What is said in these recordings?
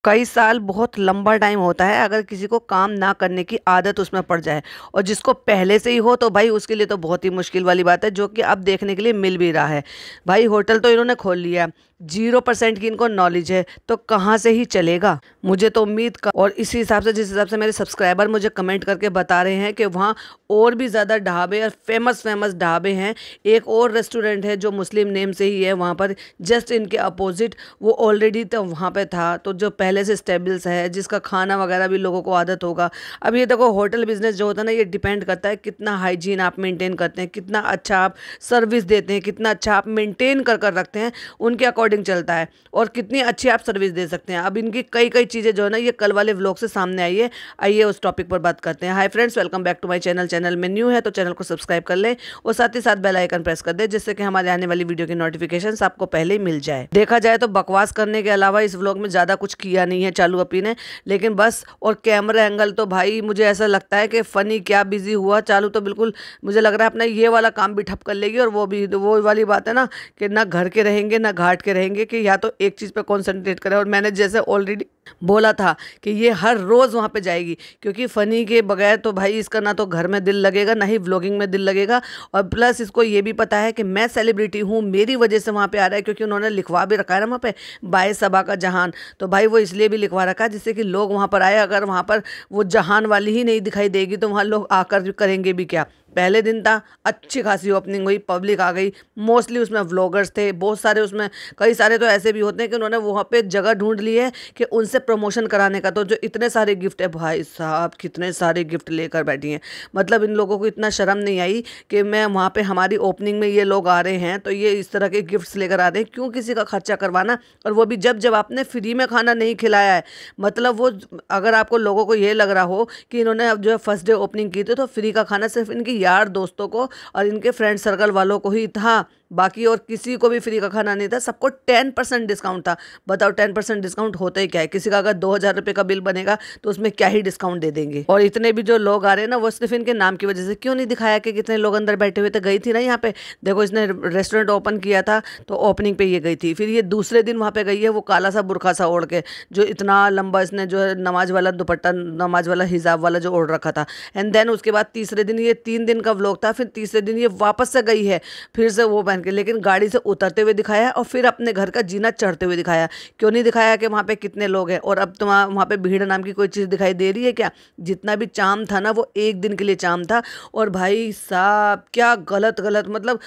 कई साल बहुत लंबा टाइम होता है अगर किसी को काम ना करने की आदत उसमें पड़ जाए, और जिसको पहले से ही हो तो भाई उसके लिए तो बहुत ही मुश्किल वाली बात है, जो कि अब देखने के लिए मिल भी रहा है। भाई होटल तो इन्होंने खोल लिया, 0% की इनको नॉलेज है, तो कहाँ से ही चलेगा। मुझे तो उम्मीद का, और इसी हिसाब से जिस हिसाब से मेरे सब्सक्राइबर मुझे कमेंट करके बता रहे हैं कि वहाँ और भी ज़्यादा ढाबे और फेमस फेमस ढाबे हैं। एक और रेस्टोरेंट है जो मुस्लिम नेम से ही है, वहाँ पर जस्ट इनके अपोजिट वो ऑलरेडी तो वहाँ पे था, तो जो पहले से स्टेबल्स है, जिसका खाना वगैरह भी लोगों को आदत होगा। अब ये देखो, होटल बिजनेस जो होता है ना, ये डिपेंड करता है कितना हाइजीन आप मेंटेन करते हैं, कितना अच्छा आप सर्विस देते हैं, कितना अच्छा आप मेंटेन कर कर रखते हैं, उनके अकॉर्डिंग चलता है, और कितनी अच्छी आप सर्विस दे सकते हैं। अब इनकी कई कई चीज़ें जो है ना, ये कल वाले व्लॉग से सामने आई है। आइए उस टॉपिक पर बात करते हैं। Hi friends, welcome back to my channel. Channel में न्यू है तो चैनल को सब्सक्राइब कर लें, और साथ ही साथ बेल आइकन प्रेस कर दें, जिससे कि हमारे आने वाली वीडियो की नोटिफिकेशन आपको पहले ही मिल जाए। देखा जाए तो बकवास करने के अलावा इस व्लॉग में ज़्यादा कुछ किया नहीं है चालू अपी ने, लेकिन बस, और कैमरा एंगल तो भाई मुझे ऐसा लगता है कि फ़नी क्या बिजी हुआ। चालू तो बिल्कुल मुझे लग रहा है अपना ये वाला काम भी ठप कर लेगी, और वो भी वो वाली बात है ना कि ना घर के रहेंगे ना घाट के रहेंगे, कि या तो एक चीज़ पे कॉन्सेंट्रेट करें। और मैंने जैसे ऑलरेडी बोला था कि ये हर रोज़ वहाँ पे जाएगी, क्योंकि फ़नी के बगैर तो भाई इसका ना तो घर में दिल लगेगा, ना ही व्लॉगिंग में दिल लगेगा। और प्लस इसको ये भी पता है कि मैं सेलिब्रिटी हूँ, मेरी वजह से वहाँ पे आ रहा है, क्योंकि उन्होंने लिखवा भी रखा है ना वहाँ पे, बाय सबा का जहान। तो भाई वो इसलिए भी लिखवा रखा है जिससे कि लोग वहाँ पर आए। अगर वहाँ पर वो जहान वाली ही नहीं दिखाई देगी तो वहाँ लोग आकर करेंगे भी क्या। पहले दिन था, अच्छी खासी ओपनिंग हुई, पब्लिक आ गई, मोस्टली उसमें व्लॉगर्स थे बहुत सारे। उसमें कई सारे तो ऐसे भी होते हैं कि उन्होंने वहाँ पे जगह ढूंढ ली है कि उनसे प्रमोशन कराने का। तो जो इतने सारे गिफ्ट है भाई साहब, कितने सारे गिफ्ट लेकर बैठी हैं। मतलब इन लोगों को इतना शर्म नहीं आई कि मैं वहाँ पे, हमारी ओपनिंग में ये लोग आ रहे हैं तो ये इस तरह के गिफ्ट्स लेकर आ रहे हैं। क्यों किसी का खर्चा करवाना, और वो भी जब जब आपने फ्री में खाना नहीं खिलाया है। मतलब वो, अगर आपको लोगों को ये लग रहा हो कि इन्होंने अब जो है फर्स्ट डे ओपनिंग की थी तो फ्री का खाना सिर्फ इनकी यार दोस्तों को और इनके फ्रेंड सर्कल वालों को ही था, बाकी और किसी को भी फ्री का खाना नहीं था। सबको 10% डिस्काउंट था। बताओ 10% डिस्काउंट होता ही क्या है। किसी का अगर 2000 रुपये का बिल बनेगा तो उसमें क्या ही डिस्काउंट दे देंगे। और इतने भी जो लोग आ रहे हैं ना, वो सिर्फ इनके नाम की वजह से। क्यों नहीं दिखाया कि कितने लोग अंदर बैठे हुए थे। गई थी ना यहाँ पे, देखो इसने रेस्टोरेंट ओपन किया था तो ओपनिंग पे ये गई थी, फिर ये दूसरे दिन वहाँ पे गई है वो काला सा बुरखा सा ओढ़ के, जो इतना लंबा इसने जो है नमाज वाला दुपट्टा, नमाज वाला हिजाब वाला जो ओढ़ रखा था। एंड देन उसके बाद तीसरे दिन, ये 3 दिन का व्लॉग था, फिर तीसरे दिन ये वापस से गई है फिर से वो पहन के, लेकिन गाड़ी से उतरते हुए दिखाया और फिर अपने घर का जीना चढ़ते हुए दिखाया। क्यों नहीं दिखाया कि वहाँ पे कितने लोग हैं। और अब तो वहाँ पे भीड़ नाम की कोई चीज़ दिखाई दे रही है क्या। जितना भी चाम था ना, वो एक दिन के लिए चाम था। और भाई साहब क्या गलत गलत, मतलब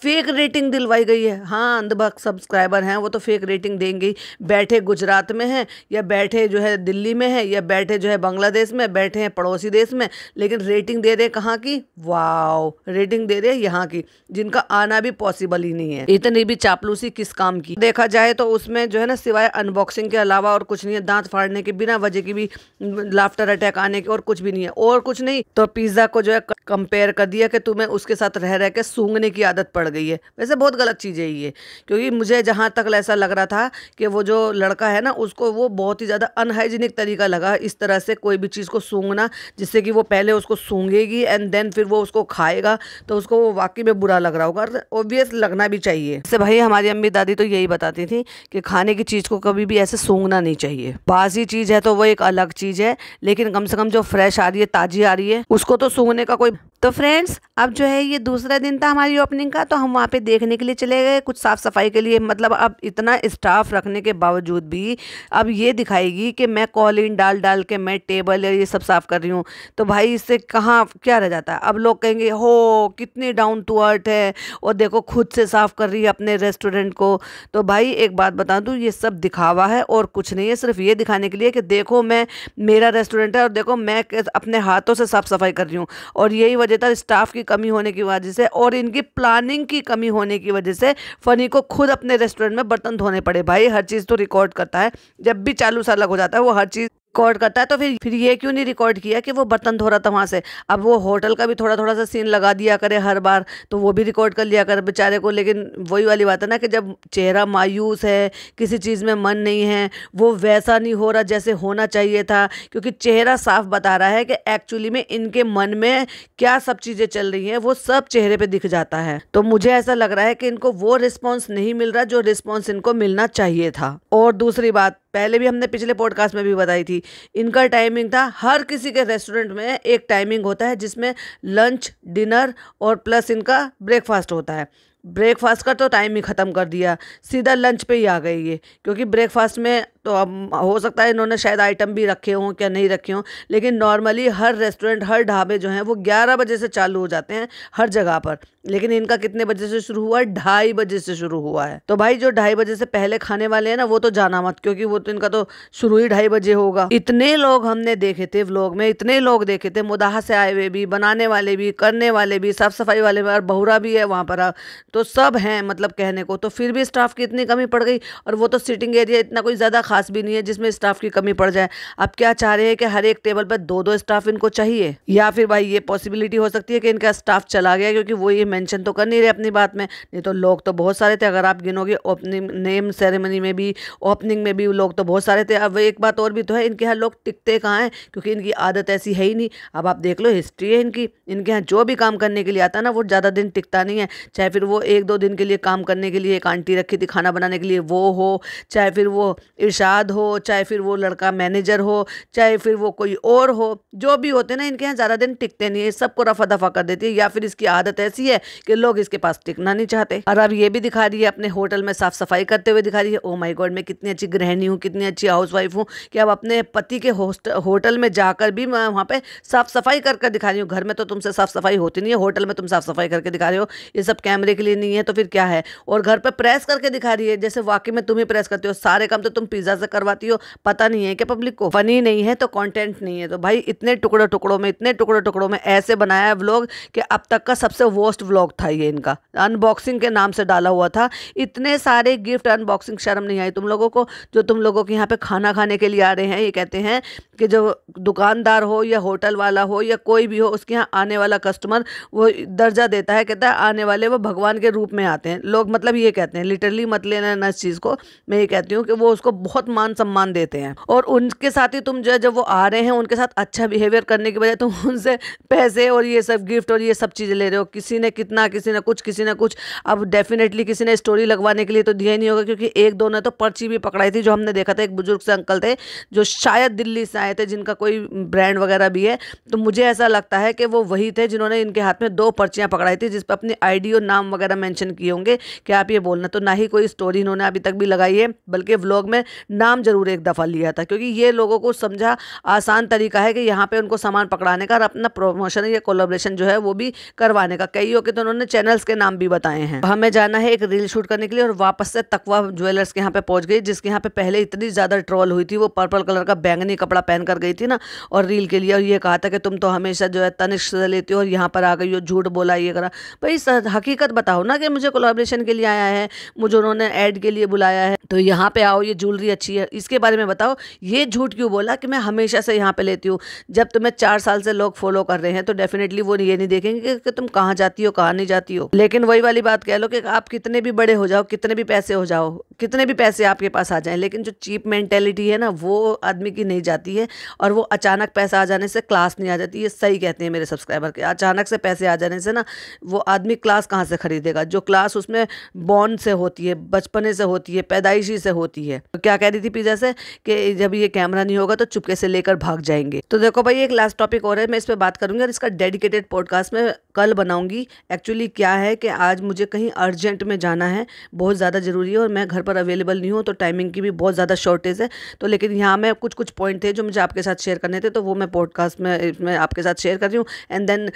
फेक रेटिंग दिलवाई गई है। हाँ, अंधभक्त सब्सक्राइबर हैं वो तो फेक रेटिंग देंगे ही। बैठे गुजरात में हैं, या बैठे जो है दिल्ली में है, या बैठे जो है बांग्लादेश में, बैठे हैं पड़ोसी देश में, लेकिन रेटिंग दे रहे कहाँ की, वाओ, रेटिंग दे रहे यहाँ की, जिनका आना भी पॉसिबल ही नहीं है। इतनी भी चापलूसी किस काम की। देखा जाए तो उसमें जो है ना, सिवाय अनबॉक्सिंग के अलावा और कुछ नहीं है। दांत फाड़ने के, बिना वजह की भी लाफ्टर अटैक आने के, और कुछ भी नहीं है। और कुछ नहीं तो पिज्जा को जो है कंपेयर कर दिया कि तुम्हें उसके साथ रह रह के सूंघने की आदत पड़ गई है। वैसे बहुत गलत चीज़ है ये, क्योंकि मुझे जहाँ तक ऐसा लग रहा था कि वो जो लड़का है ना, उसको वो बहुत ही ज़्यादा अनहाइजीनिक तरीका लगा इस तरह से कोई भी चीज़ को सूंघना, जिससे कि वो पहले उसको सूंघेगी एंड देन फिर वो उसको खाएगा, तो उसको वो वाकई में बुरा लग रहा होगा। ऑब्वियस लगना भी चाहिए। इससे भाई हमारी अम्मी दादी तो यही बताती थी कि खाने की चीज़ को कभी भी ऐसे सूंघना नहीं चाहिए। बासी चीज़ है तो वो एक अलग चीज़ है, लेकिन कम से कम जो फ्रेश आ रही है, ताज़ी आ रही है, उसको तो सूंघने का कोई। तो फ्रेंड्स, अब जो है ये दूसरा दिन था हमारी ओपनिंग का, तो हम वहाँ पे देखने के लिए चले गए, कुछ साफ़ सफाई के लिए। मतलब अब इतना स्टाफ रखने के बावजूद भी अब ये दिखाएगी कि मैं कॉलिन डाल डाल के मैं टेबल ये सब साफ़ कर रही हूँ, तो भाई इससे कहाँ क्या रह जाता है। अब लोग कहेंगे हो कितनी डाउन टू अर्थ है, और देखो खुद से साफ़ कर रही है अपने रेस्टोरेंट को। तो भाई एक बात बता दूँ, ये सब दिखावा है और कुछ नहीं है। सिर्फ ये दिखाने के लिए कि देखो मैं, मेरा रेस्टोरेंट है और देखो मैं अपने हाथों से साफ़ सफाई कर रही हूँ। और यही वजह था, स्टाफ की कमी होने की वजह से और इनकी प्लानिंग की कमी होने की वजह से फनी को खुद अपने रेस्टोरेंट में बर्तन धोने पड़े। भाई हर चीज़ तो रिकॉर्ड करता है, जब भी चालू सा अलग हो जाता है वो हर चीज़ रिकॉर्ड करता है। तो फिर ये क्यों नहीं रिकॉर्ड किया कि वो बर्तन धो रहा था वहाँ से। अब वो होटल का भी थोड़ा थोड़ा सा सीन लगा दिया करे हर बार, तो वो भी रिकॉर्ड कर लिया करे बेचारे को। लेकिन वही वाली बात है ना कि जब चेहरा मायूस है, किसी चीज़ में मन नहीं है, वो वैसा नहीं हो रहा जैसे होना चाहिए था, क्योंकि चेहरा साफ बता रहा है कि एक्चुअली में इनके मन में क्या सब चीज़ें चल रही हैं, वो सब चेहरे पे दिख जाता है। तो मुझे ऐसा लग रहा है कि इनको वो रिस्पॉन्स नहीं मिल रहा जो रिस्पॉन्स इनको मिलना चाहिए था। और दूसरी बात, पहले भी हमने पिछले पॉडकास्ट में भी बताई थी। इनका टाइमिंग था, हर किसी के रेस्टोरेंट में एक टाइमिंग होता है जिसमें लंच, डिनर और प्लस इनका ब्रेकफास्ट होता है। ब्रेकफास्ट का तो टाइम ही ख़त्म कर दिया, सीधा लंच पे ही आ गई ये, क्योंकि ब्रेकफास्ट में तो अब हो सकता है इन्होंने शायद आइटम भी रखे हों क्या नहीं रखे हों, लेकिन नॉर्मली हर रेस्टोरेंट, हर ढाबे जो हैं वो 11 बजे से चालू हो जाते हैं हर जगह पर। लेकिन इनका कितने बजे से शुरू हुआ है? 2:30 बजे से शुरू हुआ है। तो भाई जो 2:30 बजे से पहले खाने वाले हैं ना, वो तो जाना मत, क्योंकि वो तो इनका तो शुरू ही 2:30 बजे होगा। इतने लोग हमने देखे थे व्लॉग में, इतने लोग देखे थे, मुदाहा से आए हुए भी, बनाने वाले भी, करने वाले भी, साफ सफाई वाले भी, और बहुरा भी है वहाँ पर, तो सब हैं मतलब कहने को। तो फिर भी स्टाफ की इतनी कमी पड़ गई, और वो तो सिटिंग एरिया इतना कोई ज़्यादा खास भी नहीं है जिसमें स्टाफ की कमी पड़ जाए। अब क्या चाह रहे हैं कि हर एक टेबल पर 2-2 स्टाफ इनको चाहिए, या फिर भाई ये पॉसिबिलिटी हो सकती है कि इनका स्टाफ चला गया, क्योंकि वो ये मेंशन तो कर नहीं रहे अपनी बात में। नहीं तो लोग तो बहुत सारे थे, अगर आप गिनोगे ओपनिंग नेम सेरेमनी में भी, ओपनिंग में भी लोग तो बहुत सारे थे। अब एक बात और भी तो है, इनके यहाँ लोग टिकते कहाँ हैं, क्योंकि इनकी आदत ऐसी है ही नहीं। अब आप देख लो, हिस्ट्री है इनकी, इनके यहाँ जो भी काम करने के लिए आता है ना, वो ज़्यादा दिन टिकता नहीं है। चाहे फिर वो 1-2 दिन के लिए काम करने के लिए एक आंटी रखी थी खाना बनाने के लिए, वो हो, चाहे फिर वो इरशाद हो, चाहे फिर वो लड़का मैनेजर हो, चाहे फिर वो कोई और हो, जो भी होते ना, इनके यहाँ ज़्यादा दिन टिकते नहीं है, सबको रफा दफा कर देती है। या फिर इसकी आदत ऐसी है कि लोग इसके पास टिकना नहीं चाहते। और अब ये भी दिखा रही है अपने होटल में साफ सफाई करते हुए दिखा रही है। ओ माय गॉड, मैं कितनी अच्छी गृहिणी हूँ, कितनी अच्छी हाउसवाइफ हूँ कि अब अपने पति के होटल में जाकर भी मैं वहाँ पे साफ सफाई कर दिखा रही हूँ। घर में तो तुमसे साफ सफाई होती नहीं है, होटल में तुम साफ सफाई करके दिखा रहे हो। ये सब कैमरे के लिए नहीं है तो फिर क्या है? और घर पे प्रेस करके दिखा रही है, जैसे वाकई में तुम ही प्रेस करती हो। सारे काम तो तुम पिज्जा से करवाती हो, पता नहीं है कि पब्लिक को। फनी नहीं है तो कंटेंट नहीं है। तो भाई इतने टुकड़ों टुकड़ों में ऐसे बनाया है व्लॉग कि अब तक का सबसे वर्स्ट व्लॉग था ये इनका। अनबॉक्सिंग के नाम से डाला हुआ था, इतने सारे गिफ्ट अनबॉक्सिंग। शर्म नहीं आई तुम लोगों को, जो तुम लोगों के यहाँ पे खाना खाने के लिए आ रहे हैं? ये कहते हैं कि जो दुकानदार हो या होटल वाला हो या कोई भी हो, उसके यहाँ आने वाला कस्टमर वो दर्जा देता है, कहता है आने वाले वो भगवान के रूप में आते हैं लोग, मतलब ये कहते हैं। लिटरली मत लेना ना इस चीज़ को, मैं ये कहती हूँ कि वो उसको बहुत मान सम्मान देते हैं। और उनके साथ ही तुम जो जब वो आ रहे हैं उनके साथ अच्छा बिहेवियर करने की बजाय तुम उनसे पैसे और ये सब गिफ्ट और ये सब चीज़ें ले रहे हो। किसी ने कितना, किसी ने कुछ, किसी ने कुछ। अब डेफिनेटली किसी ने स्टोरी लगवाने के लिए तो दिया ही नहीं होगा, क्योंकि 1-2 ने तो पर्ची भी पकड़ाई थी, जो हमने देखा था। एक बुजुर्ग से अंकल थे जो शायद दिल्ली से आए थे, जिनका कोई ब्रांड वगैरह भी है। तो मुझे ऐसा लगता है कि वो वही थे जिन्होंने इनके हाथ में 2 पर्चियाँ पकड़ाई थी, जिस पर अपनी आईडी और नाम वगैरह मेंशन किए होंगे कि आप ये बोलना। तो ना ही कोई स्टोरी इन्होंने अभी तक भी लगाई है, बल्कि व्लॉग में नाम जरूर एक दफ़ा लिया था, क्योंकि ये लोगों को समझा आसान तरीका है कि यहाँ पे उनको सामान पकड़ाने का और अपना प्रमोशन या कोलैबोरेशन जो है वो भी करवाने का। कई के तो उन्होंने चैनल्स के नाम भी बताए हैं। हमें जाना है एक रील शूट करने के लिए, और वापस से तकवा ज्वेलर्स के यहाँ पे पहुंच गई, जिसके यहाँ पे पहले इतनी ज़्यादा ट्रोल हुई थी। वो पर्पल कलर का बैंगनी कपड़ा पहन कर गई थी ना, और रील के लिए, और ये कहा था कि तुम तो हमेशा जो है तनिष्क से लेती हो और यहाँ पर आ गई हो, झूठ बोला, ये करा। भाई हकीकत बताओ ना कि मुझे कोलैबोरेशन के लिए आया है, मुझे उन्होंने ऐड के लिए बुलाया है, तो यहाँ पे आओ, ये ज्वेलरी अच्छी है, इसके बारे में बताओ। ये झूठ क्यों बोला कि मैं हमेशा से यहाँ पे लेती हूँ? जब तुम्हें 4 साल से लोग फॉलो कर रहे हैं तो डेफिनेटली वो ये नहीं देखेंगे कि तुम कहाँ जाती हो, कहाँ नहीं जाती हो। लेकिन वही वाली बात कह लो कि आप कितने भी बड़े हो जाओ, कितने भी पैसे हो जाओ, कितने भी पैसे आपके पास आ जाएं, लेकिन जो चीप मेंटेलिटी है ना, वो आदमी की नहीं जाती है। और वो अचानक पैसा आ जाने से क्लास नहीं आ जाती। ये सही कहते हैं मेरे सब्सक्राइबर के, अचानक से पैसे आ जाने से ना वो आदमी क्लास कहाँ से खरीदेगा? जो क्लास उसमें बॉर्न से होती है, बचपने से होती है, पैदाइशी से होती है। तो क्या कह रही थी पिज़्ज़ा से कि जब ये कैमरा नहीं होगा तो चुपके से लेकर भाग जाएंगे। तो देखो भाई, एक लास्ट टॉपिक और है, मैं इस पर बात करूंगी और इसका डेडिकेटेड पॉडकास्ट में कल बनाऊंगी। एक्चुअली क्या है कि आज मुझे कहीं अर्जेंट में जाना है, बहुत ज़्यादा ज़रूरी है, और मैं घर पर अवेलेबल नहीं हूँ, तो टाइमिंग की भी बहुत ज़्यादा शॉर्टेज है। तो लेकिन यहाँ में कुछ पॉइंट थे जो मुझे आपके साथ शेयर करने थे, तो वो मैं पॉडकास्ट में इसमें आपके साथ शेयर कर रही हूँ। एंड देन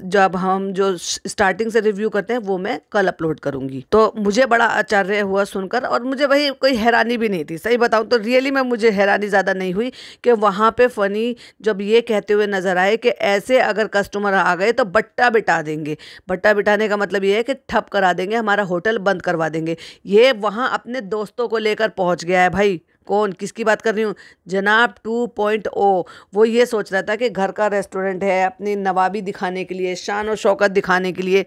जब हम जो स्टार्टिंग से रिव्यू करते हैं वो मैं कल अपलोड करूँगी। तो मुझे बड़ा आश्चर्य हुआ सुनकर, और मुझे भाई कोई हैरानी भी नहीं थी, सही बताऊँ तो रियली में मुझे हैरानी ज़्यादा नहीं हुई कि वहाँ पे फ़नी जब ये कहते हुए नज़र आए कि ऐसे अगर कस्टमर आ गए तो बट्टा बिठा देंगे। बट्टा बिठाने का मतलब ये है कि ठप करा देंगे, हमारा होटल बंद करवा देंगे। ये वहाँ अपने दोस्तों को लेकर पहुँच गया है भाई। कौन, किसकी बात कर रही हूँ? जनाब 2.0। वो ये सोच रहा था कि घर का रेस्टोरेंट है, अपनी नवाबी दिखाने के लिए, शान और शौकत दिखाने के लिए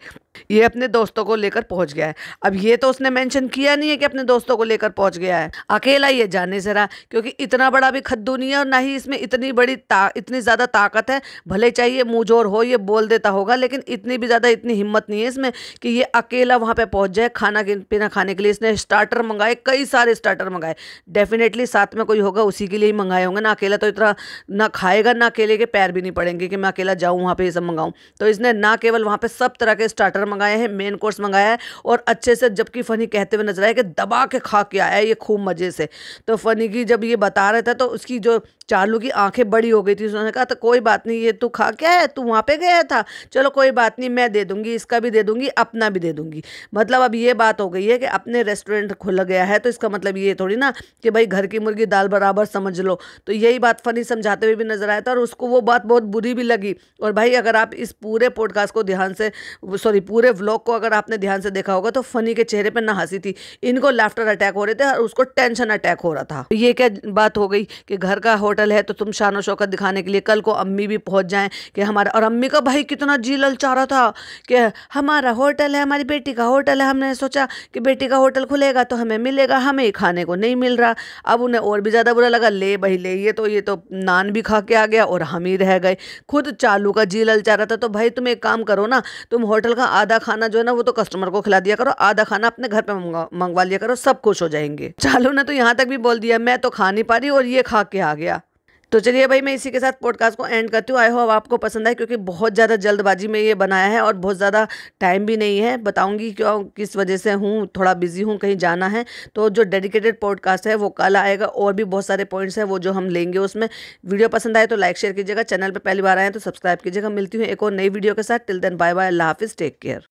ये अपने दोस्तों को लेकर पहुंच गया है। अब ये तो उसने मेंशन किया नहीं है कि अपने दोस्तों को लेकर पहुंच गया है, अकेला ये जाने से रहा, क्योंकि इतना बड़ा भी खद्दू नहीं है और ना ही इसमें इतनी ज्यादा ताकत है। भले चाहिए मुंहजोर हो, ये बोल देता होगा, लेकिन इतनी भी ज्यादा इतनी हिम्मत नहीं है इसमें कि ये अकेला वहां पे पहुंच जाए खाना पीना खाने के लिए। इसने स्टार्टर मंगाए, कई सारे स्टार्टर मंगाए, डेफिनेटली साथ में कोई होगा उसी के लिए ही मंगाए होंगे ना। अकेला तो इतना ना खाएगा, ना अकेले के पैर भी नहीं पड़ेंगे कि मैं अकेला जाऊं वहां पे ये सब मंगाऊं। तो इसने ना केवल वहां पे सब तरह के स्टार्टर मंगाए हैं, मेन कोर्स मंगाया है, और अच्छे से, जबकि फनी कहते हुए नजर आया कि दबा के खा के आया है ये खूब मजे से। तो फनी की जब ये बता रहे थे तो उसकी जो चालू की आंखें बड़ी हो गई थी। उसने कहा तो कोई बात नहीं, ये तू खा के आया, तू वहां पे गया था, चलो कोई बात नहीं, मैं दे दूंगी, इसका भी दे दूंगी, अपना भी दे दूंगी। मतलब अब ये बात हो गई है कि अपने रेस्टोरेंट खुल गया है तो इसका मतलब ये थोड़ी ना कि भाई घर की मुर्गी दाल बराबर समझ लो। तो यही बात फनी समझाते हुए भी नजर आया था और उसको वो बात बहुत बुरी भी लगी। और भाई अगर आप इस पूरे पॉडकास्ट को ध्यान से, सॉरी पूरे व्लॉग को अगर आपने ध्यान से देखा होगा तो फनी के चेहरे पे ना हंसी थी, इनको लाफ्टर अटैक हो रहे थे और उसको टेंशन अटैक हो रहा था। ये क्या बात हो गई कि घर का होटल है तो तुम शान शौकत दिखाने के लिए कल को अम्मी भी पहुंच जाएं कि हमारा, और अम्मी का भाई कितना जी ललचा रहा था कि हमारा होटल है, हमारी बेटी का होटल है, हमने सोचा कि बेटी का होटल खुलेगा तो हमें मिलेगा, हमें खाने को नहीं मिल रहा। अब उन्हें और भी ज्यादा बुरा लगा, ले भाई ले, ये तो नान भी खा के आ गया और हम ही रह गए। खुद चालू का जी ललचा रहा था। तो भाई तुम एक काम करो ना, तुम होटल का आधा खाना जो है ना वो तो कस्टमर को खिला दिया करो, आधा खाना अपने घर पे मंगवा लिया करो, सब खुश हो जाएंगे। चालू ने तो यहाँ तक भी बोल दिया मैं तो खा नहीं पा रही और ये खा के आ गया। तो चलिए भाई, मैं इसी के साथ पॉडकास्ट को एंड करती हूँ। आई होप आपको पसंद आए, क्योंकि बहुत ज़्यादा जल्दबाजी में ये बनाया है और बहुत ज़्यादा टाइम भी नहीं है। बताऊंगी क्यों, किस वजह से हूँ, थोड़ा बिजी हूँ, कहीं जाना है। तो जो डेडिकेटेड पॉडकास्ट है वो कल आएगा, और भी बहुत सारे पॉइंट्स हैं वो जो हम लेंगे उसमें। वीडियो पसंद आए तो लाइक शेयर कीजिएगा, चैनल पर पहली बार आए तो सब्सक्राइब कीजिएगा। मिलती हूँ एक और नई वीडियो के साथ। टिल देन बाय बाय, अल्लाह हाफिज़, टेक केयर।